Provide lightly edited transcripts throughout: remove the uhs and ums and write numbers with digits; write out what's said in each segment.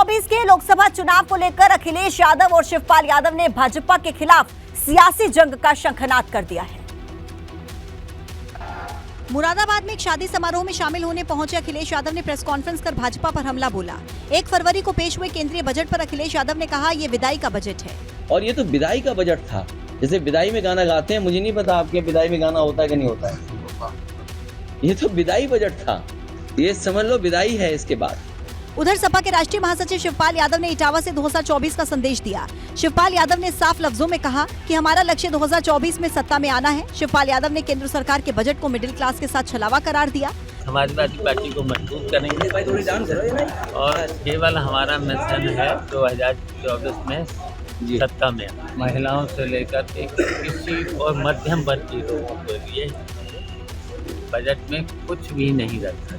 2024 के लोकसभा चुनाव को लेकर अखिलेश यादव और शिवपाल यादव ने भाजपा के खिलाफ सियासी जंग का शंखनाद कर दिया है। मुरादाबाद में एक शादी समारोह में शामिल होने पहुंचे अखिलेश यादव ने प्रेस कॉन्फ्रेंस कर भाजपा पर हमला बोला। 1 फरवरी को पेश हुए केंद्रीय बजट पर अखिलेश यादव ने कहा, ये विदाई का बजट है। और ये तो विदाई का बजट था। जैसे विदाई में गाना गाते हैं, मुझे नहीं पता आपके विदाई में गाना होता है कि नहीं होता है। ये तो विदाई बजट था, ये समझ लो विदाई है इसके बाद। उधर सपा के राष्ट्रीय महासचिव शिवपाल यादव ने इटावा से 2024 का संदेश दिया। शिवपाल यादव ने साफ लफ्जों में कहा कि हमारा लक्ष्य 2024 में सत्ता में आना है। शिवपाल यादव ने केंद्र सरकार के बजट को मिडिल क्लास के साथ छलावा करार दिया। समाजवादी पार्टी को मजबूत करेंगे और केवल हमारा मिशन है 2024 में सत्ता में। महिलाओं से लेकर किसी और मध्यम वर्ग के लोगों के लिए बजट में कुछ भी नहीं रखा।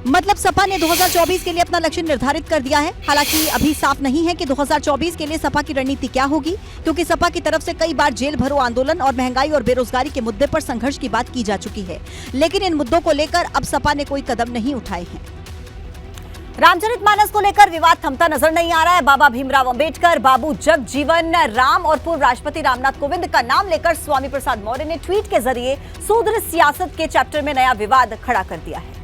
मतलब सपा ने 2024 के लिए अपना लक्ष्य निर्धारित कर दिया है। हालांकि अभी साफ नहीं है कि 2024 के लिए सपा की रणनीति क्या होगी, क्योंकि सपा की तरफ से कई बार जेल भरो आंदोलन और महंगाई और बेरोजगारी के मुद्दे पर संघर्ष की बात की जा चुकी है। लेकिन इन मुद्दों को लेकर अब सपा ने कोई कदम नहीं उठाए हैं। रामचरितमानस को लेकर विवाद थमता नजर नहीं आ रहा है। बाबा भीमराव अंबेडकर, बाबू जगजीवन राम और पूर्व राष्ट्रपति रामनाथ कोविंद का नाम लेकर स्वामी प्रसाद मौर्य ने ट्वीट के जरिए शूद्र सियासत के चैप्टर में नया विवाद खड़ा कर दिया है।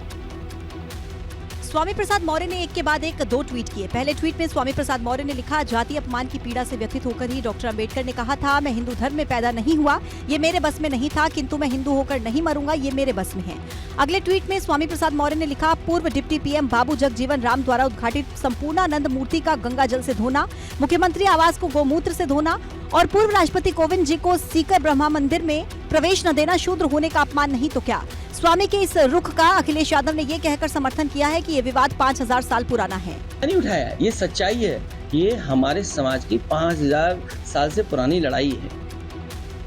स्वामी प्रसाद मौर्य ने एक के बाद एक 2 ट्वीट किए। पहले ट्वीट में स्वामी प्रसाद मौर्य ने लिखा, जाति अपमान की पीड़ा से व्यथित होकर ही डॉक्टर अंबेडकर ने कहा था, मैं हिंदू धर्म में पैदा नहीं हुआ, ये मेरे बस में नहीं था, किंतु मैं हिंदू होकर नहीं मरूंगा, ये मेरे बस में है। अगले ट्वीट में स्वामी प्रसाद मौर्य ने लिखा, पूर्व डिप्टी पीएम बाबू जगजीवन राम द्वारा उद्घाटित संपूर्णानंद मूर्ति का गंगा जल से धोना, मुख्यमंत्री आवास को गोमूत्र से धोना और पूर्व राष्ट्रपति कोविंद जी को सीकर ब्रह्मा मंदिर में प्रवेश न देना शूद्र होने का अपमान नहीं तो क्या। स्वामी के इस रुख का अखिलेश यादव ने ये कहकर समर्थन किया है कि ये विवाद 5000 साल पुराना है। नहीं उठाया, ये सच्चाई है। ये हमारे समाज की 5000 साल से पुरानी लड़ाई है,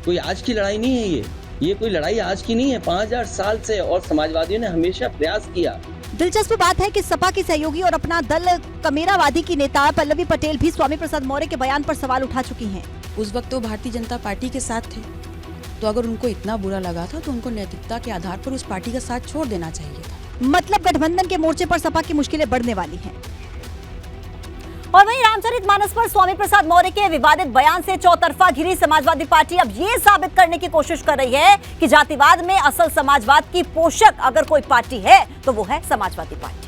कोई आज की लड़ाई नहीं है। ये कोई लड़ाई आज की नहीं है, 5000 साल से। और समाजवादियों ने हमेशा प्रयास किया। दिलचस्प बात है कि सपा की सहयोगी और अपना दल कमेरावादी की नेता पल्लवी पटेल भी स्वामी प्रसाद मौर्य के बयान पर सवाल उठा चुकी हैं। उस वक्त तो भारतीय जनता पार्टी के साथ थे, तो अगर उनको इतना बुरा लगा था तो उनको नैतिकता के आधार पर उस पार्टी का साथ छोड़ देना चाहिए था। मतलब गठबंधन के मोर्चे पर सपा की मुश्किलें बढ़ने वाली हैं। और वहीं रामचरितमानस पर स्वामी प्रसाद मौर्य के विवादित बयान से चौतरफा घिरी समाजवादी पार्टी अब ये साबित करने की कोशिश कर रही है कि जातिवाद में असल समाजवाद की पोषक अगर कोई पार्टी है तो वो है समाजवादी पार्टी।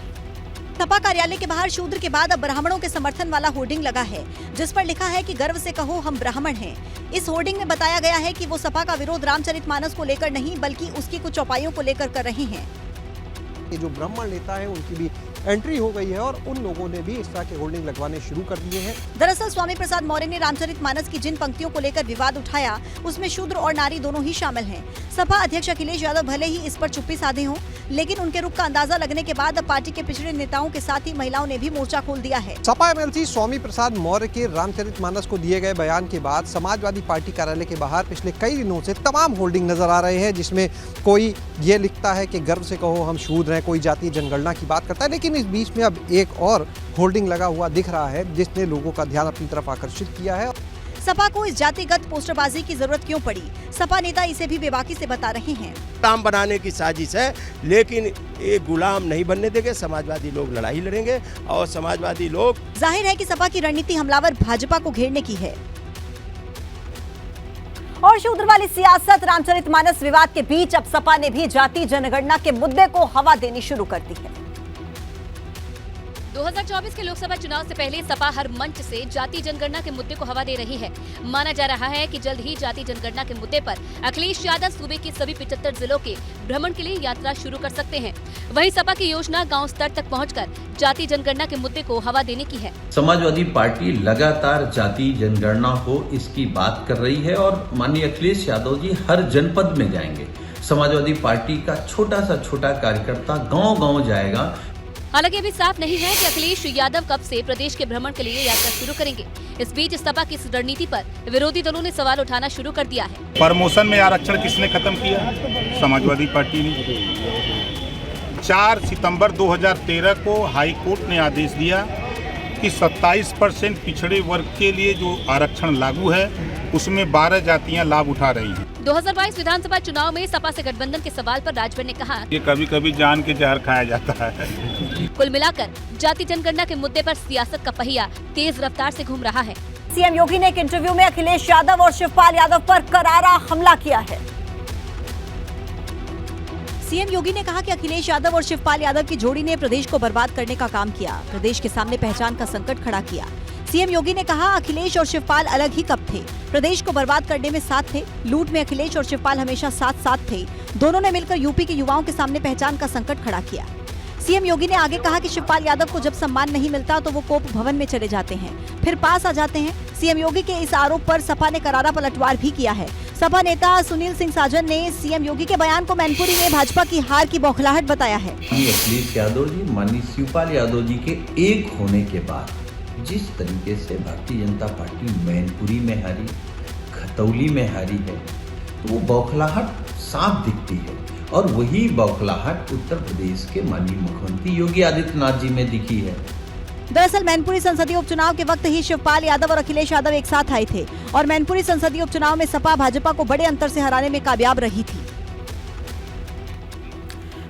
सपा कार्यालय के बाहर शूद्र के बाद अब ब्राह्मणों के समर्थन वाला होर्डिंग लगा है, जिस पर लिखा है कि गर्व से कहो हम ब्राह्मण हैं। इस होर्डिंग में बताया गया है कि वो सपा का विरोध रामचरितमानस को लेकर नहीं बल्कि उसकी कुछ चौपाइयों को लेकर कर रहे हैं। ये जो ब्राह्मण नेता है उनकी भी एंट्री हो गई है और उन लोगों ने भी इस तरह के होर्डिंग लगवाने शुरू कर दिए हैं। दरअसल स्वामी प्रसाद मौर्य ने रामचरितमानस की जिन पंक्तियों को लेकर विवाद उठाया उसमें शूद्र और नारी दोनों ही शामिल हैं। सपा अध्यक्ष अखिलेश यादव भले ही इस पर चुप्पी साधे हों, लेकिन उनके रुख का अंदाजा लगने के बाद पार्टी के पिछड़े नेताओं के साथ ही महिलाओं ने भी मोर्चा खोल दिया है। सपा एमएलसी स्वामी प्रसाद मौर्य के रामचरितमानस को दिए गए बयान के बाद समाजवादी पार्टी कार्यालय के बाहर पिछले कई दिनों से तमाम होर्डिंग नजर आ रहे हैं, जिसमें कोई ये लिखता है कि गर्व से कहो हम शूद्र हैं, कोई जातीय जनगणना की बात करता है। लेकिन इस बीच में अब एक और होर्डिंग लगा हुआ दिख रहा है जिसने लोगों का ध्यान अपनी तरफ आकर्षित किया है। सपा को इस जातिगत पोस्टरबाजी की जरूरत क्यों पड़ी? सपा नेता इसे भी बेबाकी से बता रहे हैं। गुलाम बनाने की साजिश है, लेकिन ये गुलाम नहीं बनने देंगे। समाजवादी लोग लड़ाई लड़ेंगे और समाजवादी लोग। जाहिर है कि सपा की रणनीति हमलावर भाजपा को घेरने की है। और शूद्र वाली सियासत रामचरितमानस विवाद के बीच अब सपा ने भी जाति जनगणना के मुद्दे को हवा देनी शुरू कर दी है। 2024 के लोकसभा चुनाव से पहले सपा हर मंच से जाति जनगणना के मुद्दे को हवा दे रही है। माना जा रहा है कि जल्द ही जाति जनगणना के मुद्दे पर अखिलेश यादव सूबे के सभी 75 जिलों के भ्रमण के लिए यात्रा शुरू कर सकते हैं। वहीं सपा की योजना गांव स्तर तक पहुंचकर जाति जनगणना के मुद्दे को हवा देने की है। समाजवादी पार्टी लगातार जाति जनगणना हो इसकी बात कर रही है और माननीय अखिलेश यादव जी हर जनपद में जाएंगे। समाजवादी पार्टी का छोटा सा छोटा कार्यकर्ता गांव-गांव जाएगा। हालांकि अभी साफ नहीं है कि अखिलेश यादव कब से प्रदेश के भ्रमण के लिए यात्रा शुरू करेंगे। इस बीच सपा की इस रणनीति पर विरोधी दलों ने सवाल उठाना शुरू कर दिया है। प्रमोशन में आरक्षण किसने खत्म किया? समाजवादी पार्टी ने। 4 सितंबर 2013 को हाई कोर्ट ने आदेश दिया कि 27% पिछड़े वर्ग के लिए जो आरक्षण लागू है उसमें 12 जातियां लाभ उठा रही हैं। 2022 विधानसभा चुनाव में सपा से गठबंधन के सवाल पर राजभर ने कहा, ये कभी कभी जान के जहर खाया जाता है। कुल मिलाकर जाति जनगणना के मुद्दे पर सियासत का पहिया तेज रफ्तार से घूम रहा है। सीएम योगी ने एक इंटरव्यू में अखिलेश यादव और शिवपाल यादव पर करारा हमला किया है। सीएम योगी ने कहा कि अखिलेश यादव और शिवपाल यादव की जोड़ी ने प्रदेश को बर्बाद करने का काम किया, प्रदेश के सामने पहचान का संकट खड़ा किया। सीएम योगी ने कहा, अखिलेश और शिवपाल अलग ही कब थे, प्रदेश को बर्बाद करने में साथ थे, लूट में अखिलेश और शिवपाल हमेशा साथ साथ थे, दोनों ने मिलकर यूपी के युवाओं के सामने पहचान का संकट खड़ा किया। सीएम योगी ने आगे कहा कि शिवपाल यादव को जब सम्मान नहीं मिलता तो वो कोप भवन में चले जाते हैं, फिर पास आ जाते हैं। सीएम योगी के इस आरोप पर सपा ने करारा पलटवार भी किया है। सपा नेता सुनील सिंह साजन ने सीएम योगी के बयान को मैनपुरी में भाजपा की हार की बौखलाहट बताया है। अखिलेश यादव जी माननीय शिवपाल यादव जी के एक होने के बाद जिस तरीके से भारतीय जनता पार्टी मैनपुरी में हारी, खतौली में हारी है, तो वो बौखलाहट साफ दिखती है और वही बौखलाहट उत्तर प्रदेश के माननीय मुख्यमंत्री योगी आदित्यनाथ जी में दिखी है। दरअसल मैनपुरी संसदीय उपचुनाव के वक्त ही शिवपाल यादव और अखिलेश यादव एक साथ आए थे और मैनपुरी संसदीय उपचुनाव में सपा भाजपा को बड़े अंतर से हराने में कामयाब रही थी।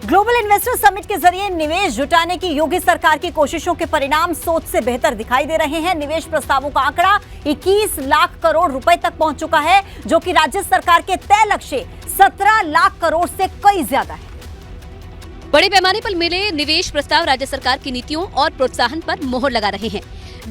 ग्लोबल इन्वेस्टर समिट के जरिए निवेश जुटाने की योगी सरकार की कोशिशों के परिणाम सोच से बेहतर दिखाई दे रहे हैं। निवेश प्रस्तावों का आंकड़ा 21 लाख करोड़ रुपए तक पहुंच चुका है, जो कि राज्य सरकार के तय लक्ष्य 17 लाख करोड़ से कई ज्यादा है। बड़े पैमाने पर मिले निवेश प्रस्ताव राज्य सरकार की नीतियों और प्रोत्साहन पर मोहर लगा रहे हैं।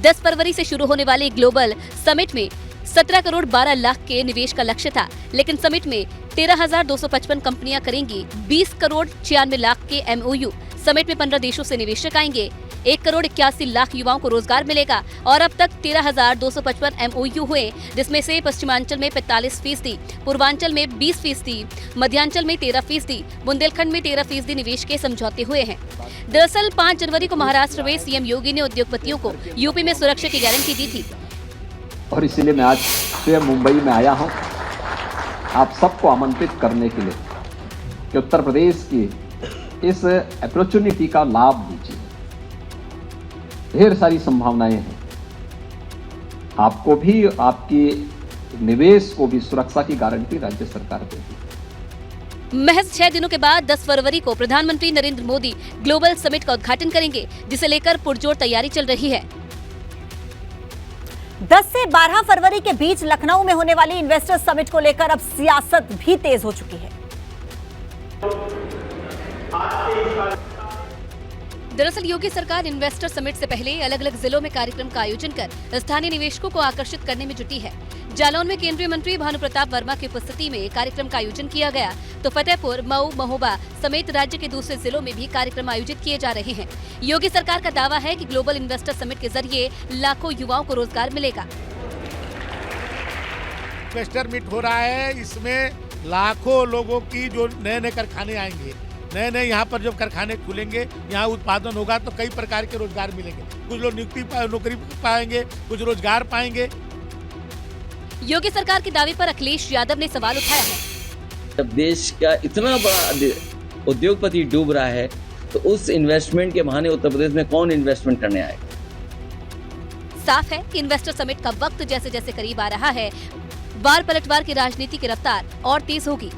10 फरवरी से शुरू होने वाले ग्लोबल समिट में 17 करोड़ 12 लाख के निवेश का लक्ष्य था, लेकिन समिट में 13,255 कंपनियां करेंगी 20 करोड़ 96 लाख के MOU। समिट में 15 देशों से निवेशक आएंगे, 1 करोड़ 81 लाख युवाओं को रोजगार मिलेगा और अब तक 13,255 MOU हुए, जिसमें से पश्चिमांचल में 45%, पूर्वांचल में 20%, मध्यांचल में 13%, बुंदेलखंड में 13% निवेश के समझौते हुए हैं। दरअसल 5 जनवरी को महाराष्ट्र में सीएम योगी ने उद्योगपतियों को यूपी में सुरक्षा की गारंटी दी थी और इसीलिए मैं आज स्वयं मुंबई में आया हूं आप सबको आमंत्रित करने के लिए कि उत्तर प्रदेश की इस अपॉर्चुनिटी का लाभ लीजिए। ढेर सारी संभावनाएं हैं, आपको भी, आपकी निवेश को भी सुरक्षा की गारंटी राज्य सरकार देगी। महज 6 दिनों के बाद 10 फरवरी को प्रधानमंत्री नरेंद्र मोदी ग्लोबल समिट का उद्घाटन करेंगे, जिसे लेकर पुरजोर तैयारी चल रही है। 10 से 12 फरवरी के बीच लखनऊ में होने वाली इन्वेस्टर्स समिट को लेकर अब सियासत भी तेज हो चुकी है। दरअसल योगी सरकार इन्वेस्टर समिट से पहले अलग अलग जिलों में कार्यक्रम का आयोजन कर स्थानीय निवेशकों को आकर्षित करने में जुटी है। जालौन में केंद्रीय मंत्री भानु प्रताप वर्मा की उपस्थिति में कार्यक्रम का आयोजन किया गया, तो फतेहपुर, मऊ, महोबा समेत राज्य के दूसरे जिलों में भी कार्यक्रम आयोजित किए जा रहे हैं। योगी सरकार का दावा है कि ग्लोबल इन्वेस्टर समिट के जरिए लाखों युवाओं को रोजगार मिलेगा। इन्वेस्टर मीट हो रहा है, इसमें लाखों लोगों की जो नए नए कारखाने आएंगे, नए नए यहाँ पर जब कारखाने खुलेंगे, यहाँ उत्पादन होगा तो कई प्रकार के रोजगार मिलेंगे। कुछ लोग नौकरी पाएंगे, कुछ रोजगार पाएंगे। योगी सरकार के दावे पर अखिलेश यादव ने सवाल उठाया है। जब देश का इतना बड़ा उद्योगपति डूब रहा है, तो उस इन्वेस्टमेंट के बहाने उत्तर प्रदेश में कौन इन्वेस्टमेंट करने आएगा? साफ है कि इन्वेस्टर समिट का वक्त जैसे जैसे करीब आ रहा है, बार पलटवार की राजनीति की रफ्तार और तेज होगी।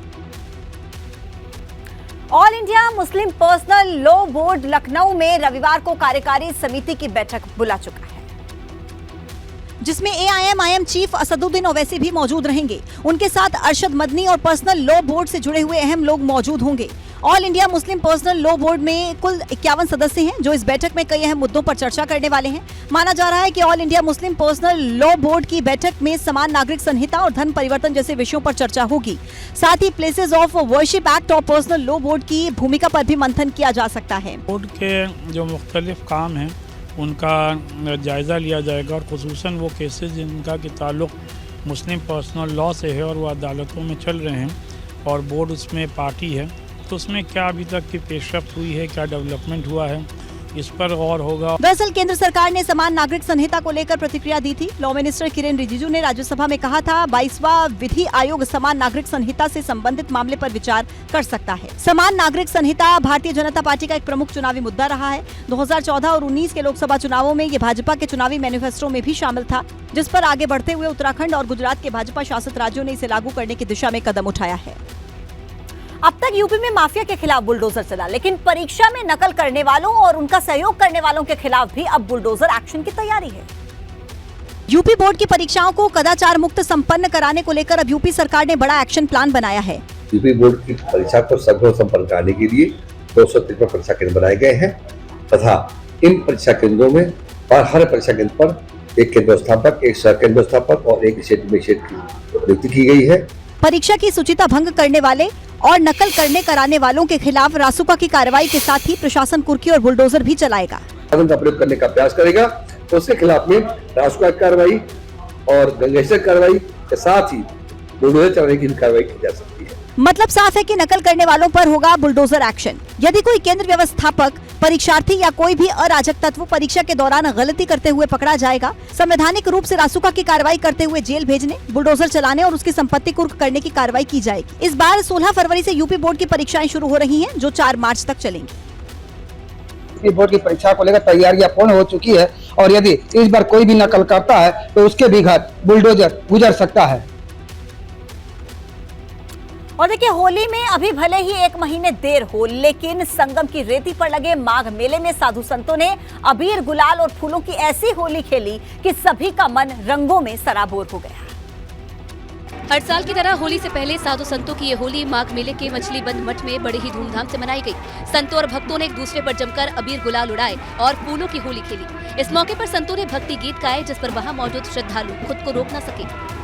All India Muslim personal law board Lucknow में रविवार को कार्यकारी समिति की बैठक बुला चुका है, जिसमें AIM चीफ असदुद्दीन ओवैसी भी मौजूद रहेंगे। उनके साथ अरशद मदनी और पर्सनल लॉ बोर्ड से जुड़े हुए अहम लोग मौजूद होंगे। All India Muslim personal law board में कुल 51 सदस्य हैं, जो इस बैठक में कई अहम मुद्दों पर चर्चा करने वाले हैं। माना जा रहा है कि all India Muslim personal law board की बैठक में समान नागरिक संहिता और धन परिवर्तन जैसे विषयों पर चर्चा होगी। साथ ही प्लेसेस ऑफ वर्शिप एक्ट और पर्सनल लॉ बोर्ड की भूमिका पर भी मंथन किया जा सकता है। बोर्ड के जो मुख्तलिफ काम हैं उनका जायज़ा लिया जाएगा और खुसूसन वो केसेस जिनका कि ताल्लुक़ मुस्लिम पर्सनल लॉ से है और वो अदालतों में चल रहे हैं और बोर्ड उसमें पार्टी है, तो उसमें क्या अभी तक की पेशरफ्त हुई है, क्या डेवलपमेंट हुआ है, इस पर गौर होगा। दरअसल केंद्र सरकार ने समान नागरिक संहिता को लेकर प्रतिक्रिया दी थी। लॉ मिनिस्टर किरेन रिजिजू ने राज्यसभा में कहा था 22वां विधि आयोग समान नागरिक संहिता से संबंधित मामले पर विचार कर सकता है। समान नागरिक संहिता भारतीय जनता पार्टी का एक प्रमुख चुनावी मुद्दा रहा है। 2014 और 19 के लोकसभा चुनावों में ये भाजपा के चुनावी मैनिफेस्टो में भी शामिल था, जिस पर आगे बढ़ते हुए उत्तराखंड और गुजरात के भाजपा शासित राज्यों ने इसे लागू करने की दिशा में कदम उठाया है। अब तक यूपी में माफिया के खिलाफ बुलडोजर चला, लेकिन परीक्षा में नकल करने वालों और उनका सहयोग करने वालों के खिलाफ भी अब बुलडोजर एक्शन की तैयारी है। यूपी बोर्ड की परीक्षाओं को कदाचार मुक्त संपन्न कराने को लेकर अब यूपी सरकार ने बड़ा एक्शन प्लान बनाया है। यूपी बोर्ड की परीक्षा को सफल संपन्न कराने के लिए 253 परीक्षा केंद्र बनाए गए हैं तथा इन परीक्षा केंद्रों में हर परीक्षा केंद्र पर एक केंद्र स्थापक, एक सह केंद्र स्थापक और एक विशेष की नियुक्ति की गई है। परीक्षा की शुचिता भंग करने वाले और नकल करने कराने वालों के खिलाफ रासुका की कार्रवाई के साथ ही प्रशासन कुर्की और बुलडोजर भी चलाएगा। कानून का प्रयोग करने का प्रयास करेगा तो उसके खिलाफ में रासुका कार्रवाई और गंगेशर कार्रवाई के साथ ही बुलडोजर चलाने की कार्रवाई की जा सकती है। मतलब साफ है कि नकल करने वालों पर होगा बुलडोजर एक्शन। यदि कोई केंद्र व्यवस्थापक, परीक्षार्थी या कोई भी अराजक तत्व परीक्षा के दौरान गलती करते हुए पकड़ा जाएगा, संवैधानिक रूप से रासुका की कार्रवाई करते हुए जेल भेजने, बुलडोजर चलाने और उसकी संपत्ति कुर्क करने की कार्रवाई की जाएगी। इस बार 16 फरवरी से यूपी बोर्ड की परीक्षाएं शुरू हो रही हैं, जो 4 मार्च तक चलेंगी। यूपी बोर्ड की परीक्षा को लेकर तैयारियां पूर्ण हो चुकी है और यदि इस बार कोई भी नकल करता है तो उसके भी घर बुलडोजर गुजर सकता है। और देखिए, होली में अभी भले ही 1 महीने देर हो, लेकिन संगम की रेती पर लगे माघ मेले में साधु संतों ने अबीर, गुलाल और फूलों की ऐसी होली खेली कि सभी का मन रंगों में सराबोर हो गया। हर साल की तरह होली से पहले साधु संतों की ये होली माघ मेले के मछली बंद मठ में बड़े ही धूमधाम से मनाई गई। संतों और भक्तों ने एक दूसरे पर जमकर अबीर, गुलाल उड़ाए और फूलों की होली खेली। इस मौके पर संतों ने भक्ति गीत गाए, जिस पर वहां मौजूद श्रद्धालु खुद को रोक न सके।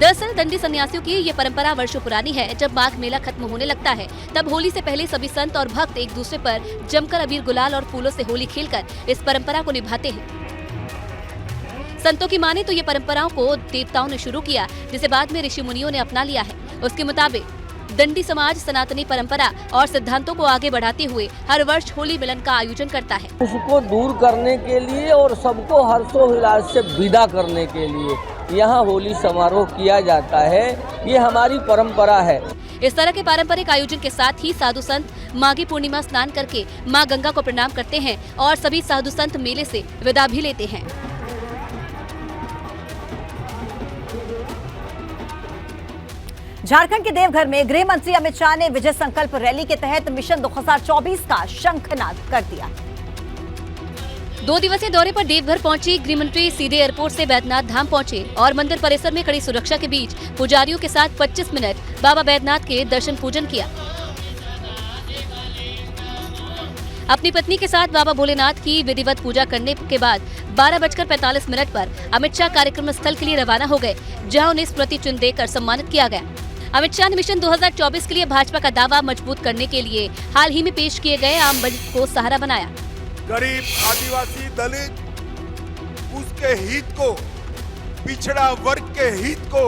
दरअसल दंडी सन्यासियों की ये परंपरा वर्षों पुरानी है। जब माघ मेला खत्म होने लगता है, तब होली से पहले सभी संत और भक्त एक दूसरे पर जमकर अबीर, गुलाल और फूलों से होली खेलकर इस परंपरा को निभाते हैं। संतों की माने तो ये परंपराओं को देवताओं ने शुरू किया, जिसे बाद में ऋषि मुनियों ने अपना लिया है। उसके मुताबिक दंडी समाज सनातनी परंपरा और सिद्धांतों को आगे बढ़ाते हुए हर वर्ष होली मिलन का आयोजन करता है। उसको दूर करने के लिए और सबको हर्षोल्लास से विदा करने के लिए यहाँ होली समारोह किया जाता है। ये हमारी परंपरा है। इस तरह के पारंपरिक आयोजन के साथ ही साधु संत माघी पूर्णिमा स्नान करके मां गंगा को प्रणाम करते हैं और सभी साधु संत मेले से विदा भी लेते हैं। झारखंड के देवघर में गृह मंत्री अमित शाह ने विजय संकल्प रैली के तहत मिशन 2024 का शंखनाद कर दिया। 2 दिवसीय दौरे पर देवघर पहुंची गृह मंत्री सीधे एयरपोर्ट से बैद्यनाथ धाम पहुंचे और मंदिर परिसर में कड़ी सुरक्षा के बीच पुजारियों के साथ 25 मिनट बाबा बैद्यनाथ के दर्शन पूजन किया। अपनी पत्नी के साथ बाबा भोलेनाथ की विधिवत पूजा करने के बाद 12:45 पर अमित शाह कार्यक्रम स्थल के लिए रवाना हो गए, जहां उन्हें स्मृति चिन्ह देकर सम्मानित किया गया। अमित शाह ने मिशन 2024 के लिए भाजपा का दावा मजबूत करने के लिए हाल ही में पेश किए गए आम बजट को सहारा बनाया। गरीब, आदिवासी, दलित, उसके हित को, पिछड़ा वर्ग के हित को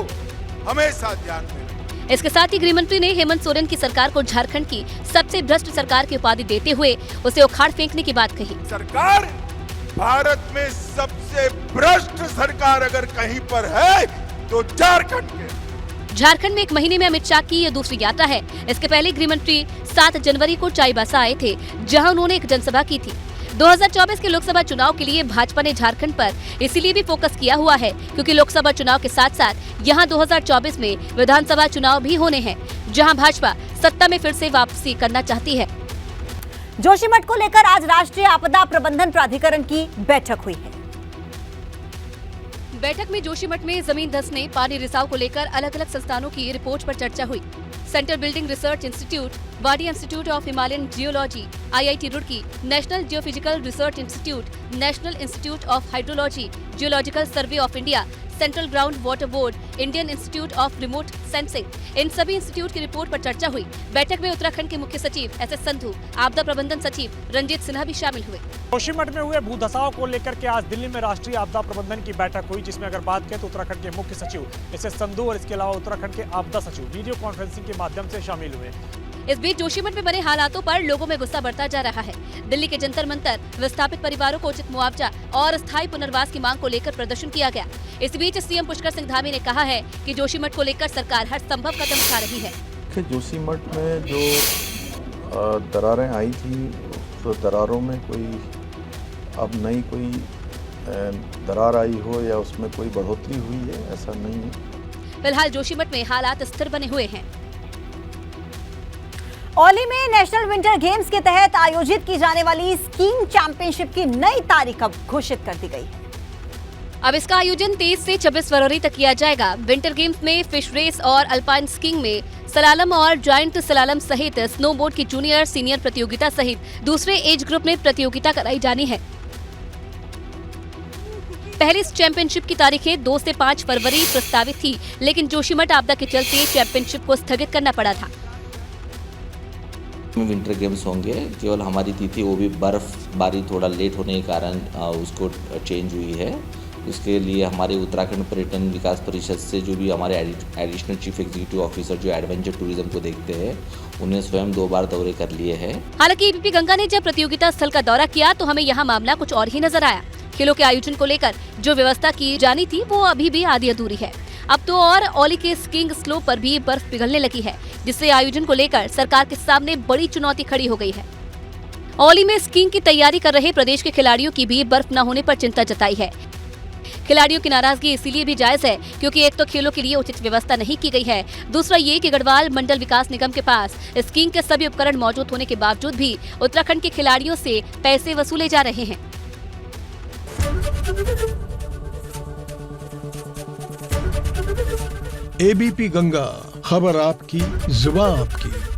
हमेशा ध्यान में। इसके साथ ही गृह मंत्री ने हेमंत सोरेन की सरकार को झारखंड की सबसे भ्रष्ट सरकार की उपाधि देते हुए उसे उखाड़ फेंकने की बात कही। सरकार भारत में सबसे भ्रष्ट सरकार अगर कहीं पर है तो झारखंड के। झारखंड में 1 महीने में अमित शाह की ये दूसरी यात्रा है। इसके पहले गृह मंत्री 7 जनवरी को चाईबासा आए थे, जहां उन्होंने एक जनसभा की थी। 2024 के लोकसभा चुनाव के लिए भाजपा ने झारखंड पर इसीलिए भी फोकस किया हुआ है, क्योंकि लोकसभा चुनाव के साथ साथ यहां 2024 में विधानसभा चुनाव भी होने हैं, जहां भाजपा सत्ता में फिर से वापसी करना चाहती है। जोशीमठ को लेकर आज राष्ट्रीय आपदा प्रबंधन प्राधिकरण की बैठक हुई है। बैठक में जोशीमठ में जमीन धंसने, पानी रिसाव को लेकर अलग अलग संस्थानों की रिपोर्ट पर चर्चा हुई। Central building research institute, Wadia institute of Himalayan geology, IIT Roorkee, national geophysical research institute, national institute of hydrology, geological survey of India, central ground water board, Indian institute of remote sensing, इन सभी institute की report पर चर्चा हुई। बैठक में उत्तराखंड के मुख्य सचिव SS संधू, आपदा प्रबंधन सचिव रंजीत सिन्हा भी शामिल हुए। जोशीमठ में हुए भूधसाव को लेकर के आज दिल्ली में राष्ट्रीय आपदा प्रबंधन की बैठक हुई, जिसमें अगर बात करें तो उत्तराखंड के मुख्य सचिव SS संधू और इसके अलावा उत्तराखंड के आपदा सचिव वीडियो कॉन्फ्रेंसिंग के माध्यम से शामिल हुए। इस बीच जोशीमठ में बने हालातों पर लोगों में गुस्सा बढ़ता जा रहा है। दिल्ली के जंतर मंतर विस्थापित परिवारों को उचित मुआवजा और स्थायी पुनर्वास की मांग को लेकर प्रदर्शन किया गया। इस बीच सीएम पुष्कर सिंह धामी ने कहा है कि जोशीमठ को लेकर सरकार हर संभव कदम उठा रही है। जोशीमठ में जो दरारें आई थी, तो दरारों में कोई अब नई कोई दरार आई हो या उसमें कोई बढ़ोतरी हुई है, ऐसा नहीं है। फिलहाल जोशीमठ में हालात स्थिर बने हुए हैं। औली में नेशनल विंटर गेम्स के तहत आयोजित की जाने वाली स्कीइंग चैंपियनशिप की नई तारीख अब घोषित कर दी गई है। अब इसका आयोजन 23 से 26 फरवरी तक किया जाएगा। विंटर गेम्स में फिश रेस और अल्पाइन स्कीइंग में सलालम और जायंट सलालम सहित स्नोबोर्ड की जूनियर सीनियर प्रतियोगिता सहित दूसरे एज ग्रुप में प्रतियोगिता कराई जानी है। पहले इस चैंपियनशिप की तारीखें 2 से 5 फरवरी प्रस्तावित थी, लेकिन जोशीमठ आपदा के चलते चैंपियनशिप को स्थगित करना पड़ा था। विंटर गेम्स होंगे, केवल हमारी तिथि वो भी बर्फबारी थोड़ा लेट होने के कारण उसको चेंज हुई है। उसके लिए हमारे उत्तराखंड पर्यटन विकास परिषद से जो भी हमारे एडिशनल चीफ एग्जीक्यूटिव ऑफिसर जो एडवेंचर टूरिज्म को देखते हैं, उन्हें स्वयं 2 बार दौरे कर लिए हैं। हालांकि एबीपी गंगा ने जब प्रतियोगिता स्थल का दौरा किया तो हमें यहाँ मामला कुछ और ही नजर आया। खेलों के आयोजन को लेकर जो व्यवस्था की जानी थी वो अभी भी आधी अधूरी है। अब तो और औली के स्कीइंग स्लोप पर भी बर्फ पिघलने लगी है, जिससे आयोजन को लेकर सरकार के सामने बड़ी चुनौती खड़ी हो गई है। औली में स्कीइंग की तैयारी कर रहे प्रदेश के खिलाड़ियों की भी बर्फ न होने पर चिंता जताई है। खिलाड़ियों की नाराजगी इसीलिए भी जायज है क्योंकि एक तो खेलों के लिए उचित व्यवस्था नहीं की गई है, दूसरा ये कि गढ़वाल मंडल विकास निगम के पास स्कीइंग के सभी उपकरण मौजूद होने के बावजूद भी उत्तराखंड के खिलाड़ियों से पैसे वसूले जा रहे हैं। एबीपी गंगा, खबर आपकी, जुबान आपकी।